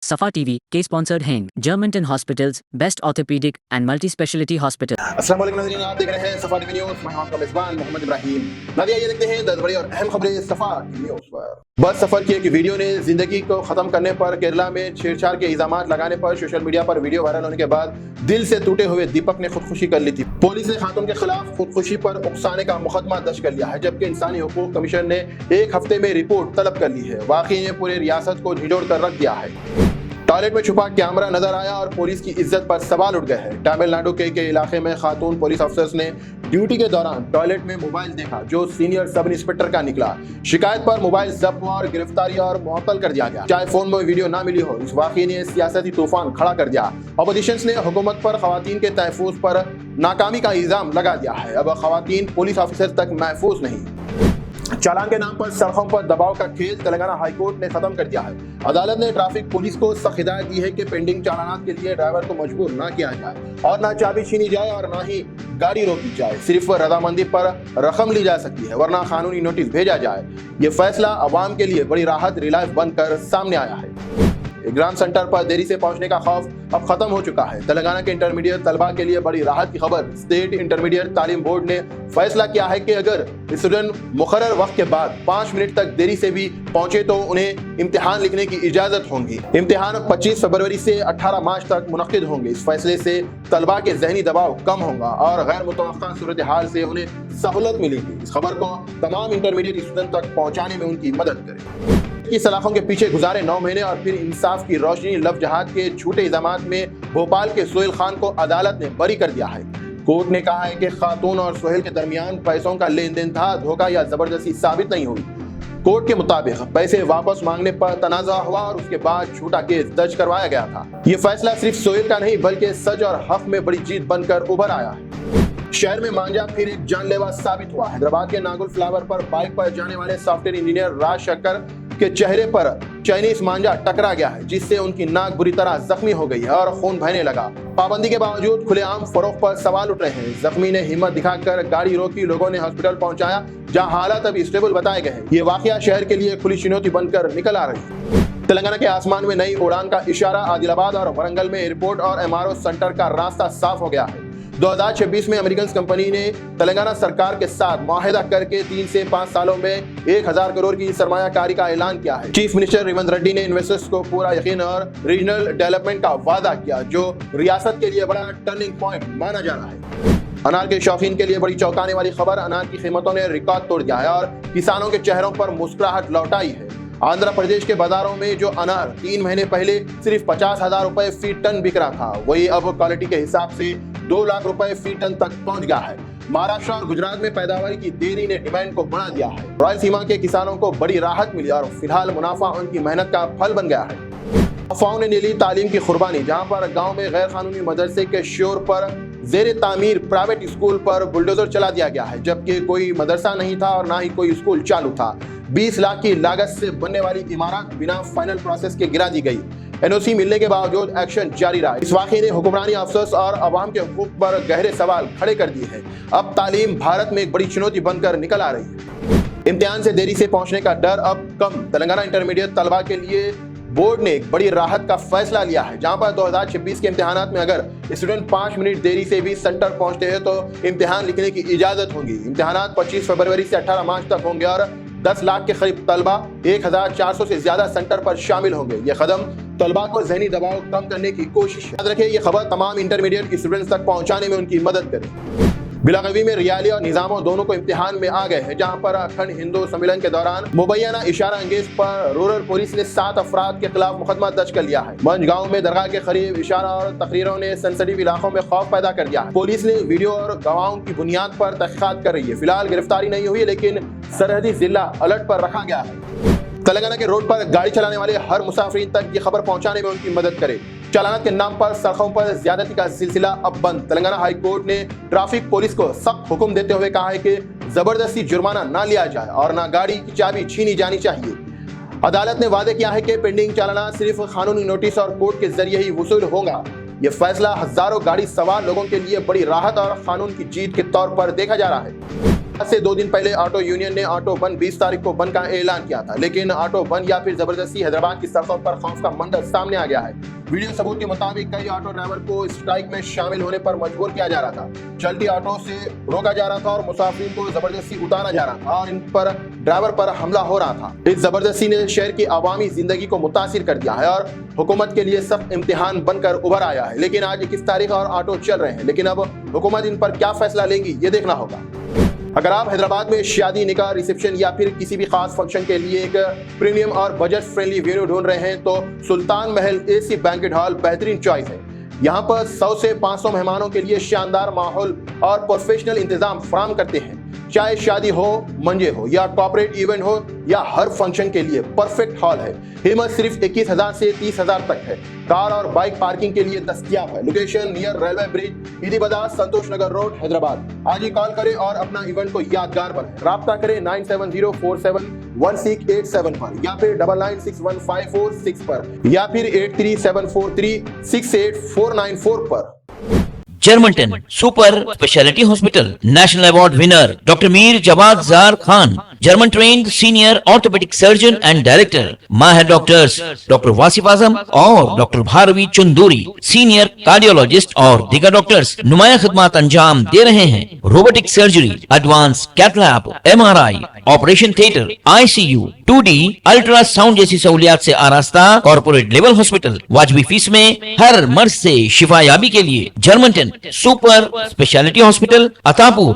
Safa TV, K-sponsored हैं Germantown Hospitals, Best Orthopedic and Multi-Speciality Hospital. अस्सलाम वालेकुम नाज़रीन, आप देख रहे हैं सफा टीवी न्यूज़। मैं आपका मेज़बान मोहम्मद इब्राहिम। नाज़रीन, ये देखते हैं 10 बड़ी और अहम खबरें सफा टीवी न्यूज़ पर। बस सफर की एक वीडियो ने जिंदगी को खत्म करने पर, केरला में छेड़छाड़ के इल्जामात लगाने पर सोशल मीडिया पर वीडियो वायरल होने के बाद दिल से टूटे हुए दीपक ने खुदकुशी कर ली थी। पुलिस ने खातून के खिलाफ खुदकुशी पर उकसाने का मुकदमा दर्ज कर लिया है, जबकि इंसानी हुकूक कमीशन ने 1 हफ्ते में रिपोर्ट तलब कर ली है। वाकई ने पूरी रियासत को झिझोड़ कर रख दिया है। टॉयलेट में छुपा कैमरा नजर आया और पुलिस की इज्जत पर सवाल उठ गए हैं। तमिलनाडु के इलाके में खातून पुलिस अफसर्स ने ड्यूटी के दौरान टॉयलेट में मोबाइल देखा, जो सीनियर सब इंस्पेक्टर का निकला। शिकायत पर मोबाइल जब्त हुआ और गिरफ्तारी और मुअत्तल कर दिया गया। चाहे फोन में वीडियो ना मिली हो, इस वाकये ने सियासती तूफान खड़ा कर दिया। अपोजिशंस ने हुकूमत पर खवातीन के तहफ़्फ़ुज़ पर नाकामी का इल्जाम लगा दिया है। अब खवातीन पुलिस ऑफिसर तक महफूज नहीं। चालान के नाम पर सड़कों पर दबाव का खेल तेलंगाना हाई कोर्ट ने खत्म कर दिया है। अदालत ने ट्रैफिक पुलिस को सख्त हिदायत दी है कि पेंडिंग चालानात के लिए ड्राइवर को मजबूर ना किया जाए और ना चाबी छीनी जाए और ना ही गाड़ी रोकी जाए। सिर्फ रजामंदी पर रकम ली जा सकती है, वरना कानूनी नोटिस भेजा जाए। ये फैसला अवाम के लिए बड़ी राहत रिलाइफ बनकर सामने आया है। एग्जाम सेंटर पर देरी से पहुंचने का खौफ अब खत्म हो चुका है। तेलंगाना के इंटरमीडिएट तलबा के लिए बड़ी राहत की खबर। स्टेट इंटरमीडिएट तालीम बोर्ड ने फैसला किया है कि अगर स्टूडेंट मुकर्रर वक्त के बाद 5 मिनट तक देरी से भी पहुंचे तो उन्हें इम्तिहान लिखने की इजाजत होगी। इम्तिहान 25 फरवरी से 18 मार्च तक मुनक्किद होंगे। इस फैसले से तलबा के जहनी दबाव कम होगा और गैर मुतवक्का सूरत हाल से उन्हें सहूलत मिलेगी। इस खबर को तमाम इंटरमीडिएट स्टूडेंट तक पहुंचाने में उनकी मदद करें। की सलाखों के पीछे गुजारे 9 महीने और फिर इंसाफ की रोशनी लव जहाद के झूठे इल्जामात में भोपाल के सोहेल खान को अदालत ने बरी कर दिया है। कोर्ट ने कहा है कि खातून और सोहेल के दरमियान पैसों का लेन देन था, धोखा या जबरदस्ती साबित नहीं हुई। कोर्ट के मुताबिक पैसे वापस मांगने पर तनाज़ा हुआ और उसके बाद झूठा केस दर्ज करवाया गया था। ये फैसला सिर्फ सोहेल का नहीं बल्कि सच और हक में बड़ी जीत बनकर उभर आया है। शहर में मांझा फिर एक जानलेवा साबित हुआ। हैदराबाद के नागुल फ्लावर पर बाइक पर जाने वाले सॉफ्टवेयर इंजीनियर राज शक्कर के चेहरे पर चाइनीज मांझा टकरा गया है, जिससे उनकी नाक बुरी तरह जख्मी हो गई है और खून बहने लगा। पाबंदी के बावजूद खुलेआम फरोख्त पर सवाल उठ रहे हैं। जख्मी ने हिम्मत दिखाकर गाड़ी रोकी, लोगों ने हॉस्पिटल पहुंचाया, जहां हालात अब स्टेबल बताए गए हैं। ये वाकया शहर के लिए खुली चुनौती बनकर निकल आ रही है। तेलंगाना के आसमान में नई उड़ान का इशारा। आदिलाबाद और वरंगल में एयरपोर्ट और MRO सेंटर का रास्ता साफ हो गया है। 2026 में अमेरिकन कंपनी ने तेलंगाना सरकार के साथ मुआहदा करके 3 से 5 सालों में 1000 करोड़ की सरमायाकारी का ऐलान किया है। चीफ मिनिस्टर रेवंत रेड्डी ने इन्वेस्टर्स को पूरा यकीन और रीजनल डेवलपमेंट का वादा किया, जो रियासत के लिए बड़ा टर्निंग पॉइंट माना जा रहा है। अनार के शौकीन के लिए बड़ी चौंकाने वाली खबर। अनार की कीमतों ने रिकॉर्ड तोड़ दिया है और किसानों के चेहरों पर मुस्कुराहट लौटाई है। आंध्र प्रदेश के बाजारों में जो अनार 3 महीने पहले सिर्फ 50,000 रुपए फी टन बिक रहा था, वही अब क्वालिटी के हिसाब से 2 लाख रुपए फी टन तक पहुंच गया है। महाराष्ट्र और गुजरात में पैदावार की देरी ने डिमांड को बढ़ा दिया है। रायलसीमा के किसानों को बड़ी राहत मिली और फिलहाल मुनाफा उनकी मेहनत का फल बन गया है। अफवाहों ने ले ली तालीम की कुर्बानी। जहां पर गांव में गैर कानूनी मदरसे के शोर पर जेर तामीर प्राइवेट स्कूल पर बुलडोजर चला दिया गया है, जबकि कोई मदरसा नहीं था और ना ही कोई स्कूल चालू था। 20 लाख की लागत से बनने वाली इमारत बिना फाइनल प्रोसेस के गिरा दी गई। NOC मिलने के बावजूद एक्शन जारी रहा। इस वाकये ने हुक्मरानी अफसर्स और अवाम के हुकूक पर गहरे सवाल खड़े कर दिए हैं। अब तालीम भारत में एक बड़ी चुनौती बनकर निकल आ रही है। इम्तिहान से देरी से पहुंचने का डर अब कम। तेलंगाना इंटरमीडिएट तलबा के लिए बोर्ड ने एक बड़ी राहत का फैसला लिया है, जहां पर 2026 के इम्तिहानात में अगर स्टूडेंट 5 मिनट देरी से भी सेंटर पहुंचते हैं तो इम्तिहान लिखने की इजाजत होगी। इम्तिहानात 25 फरवरी से 18 मार्च तक होंगे और 10 लाख के करीब तलबा 1400 से ज्यादा सेंटर पर शामिल होंगे। ये कदम तलबा को जहनी दबाव कम करने की कोशिश है। याद रखें, ये खबर तमाम इंटरमीडिएट स्टूडेंट्स तक पहुंचाने में उनकी मदद करे। बिलागवी में रियाली और निजामों दोनों को इम्तिहान में आ गए हैं, जहां पर अखंड हिंदू सम्मेलन के दौरान मुबैना इशारा अंगेज पर रूरल पुलिस ने 7 अफराद के खिलाफ मुकदमा दर्ज कर लिया है। मंज गांव में दरगाह के करीब इशारा और तकरीरों ने सेंसिटिव इलाकों में खौफ पैदा कर दिया है। पुलिस ने वीडियो और गवाहों की बुनियाद पर तहकीकात कर रही है। फिलहाल गिरफ्तारी नहीं हुई, लेकिन सरहदी जिला अलर्ट पर रखा गया है। तेलंगाना के रोड पर गाड़ी चलाने वाले हर मुसाफिर तक ये खबर पहुंचाने में उनकी मदद करे। चालानात के नाम पर सड़कों पर ज्यादती का सिलसिला अब बंद। तेलंगाना हाई कोर्ट ने ट्रैफिक पुलिस को सख्त हुक्म देते हुए कहा है कि जबरदस्ती जुर्माना ना लिया जाए और ना गाड़ी की चाबी छीनी जानी चाहिए। अदालत ने वादे किया है कि पेंडिंग चालाना सिर्फ कानूनी नोटिस और कोर्ट के जरिए ही वसूल होगा। ये फैसला हजारों गाड़ी सवार लोगों के लिए बड़ी राहत और कानून की जीत के तौर पर देखा जा रहा है। आज से 2 दिन पहले ऑटो यूनियन ने ऑटो बंद 20 तारीख को बंद का ऐलान किया था, लेकिन ऑटो बंद या फिर जबरदस्ती हैदराबाद की सड़कों पर खौफ का मंजर सामने आ गया है। वीडियो सबूत के मुताबिक कई ऑटो ड्राइवर को स्ट्राइक में शामिल होने पर मजबूर किया जा रहा था। चलती ऑटो से रोका जा रहा था और मुसाफिर को जबरदस्ती उतारा जा रहा था और इन पर ड्राइवर पर हमला हो रहा था। इस जबरदस्ती ने शहर की आवामी जिंदगी को मुतासिर कर दिया है और हुकूमत के लिए सख्त इम्तिहान बनकर उभर आया है। लेकिन आज 21 तारीख और ऑटो चल रहे हैं, लेकिन अब हुकूमत इन पर क्या फैसला लेगी ये देखना होगा। अगर आप हैदराबाद में शादी, निकाह, रिसेप्शन या फिर किसी भी खास फंक्शन के लिए एक प्रीमियम और बजट फ्रेंडली वेन्यू ढूंढ रहे हैं तो सुल्तान महल एसी बैंक्वेट हॉल बेहतरीन चॉइस है। यहाँ पर 100 से 500 मेहमानों के लिए शानदार माहौल और प्रोफेशनल इंतजाम फराहम करते हैं। चाहे शादी हो, मंजे हो या कॉर्पोरेट इवेंट हो या हर फंक्शन के लिए परफेक्ट हॉल है। कीमत सिर्फ 21,000 से 30,000 तक है। कार और बाइक पार्किंग के लिए दस्तयाब है। लोकेशन नियर रेलवे ब्रिज, ईदी बाजार, संतोष नगर रोड, हैदराबाद। आज ही कॉल करें और अपना इवेंट को यादगार बनाएं। राब्ता करें 9704716887 पर या फिर 996154 पर या फिर 8374368494 पर। Germanton super speciality hospital, national award winner doctor Mir Jawad Jar Khan, German trained senior orthopaedic surgeon and director, माहिर डॉक्टर्स डॉक्टर वासिफ आजम और doctor Bharvi Chanduri, senior cardiologist और दीगर डॉक्टर्स नुमाया खिदमत अंजाम दे रहे हैं। Robotic surgery, advance cath lab, MRI, operation theatre, ICU, 2D ultrasound जैसी सहूलियात से आरास्ता कॉर्पोरेट लेवल हॉस्पिटल। वाजबी फीस में हर मर्ज से शिफायाबी के लिए Germanton super speciality hospital, Attapur.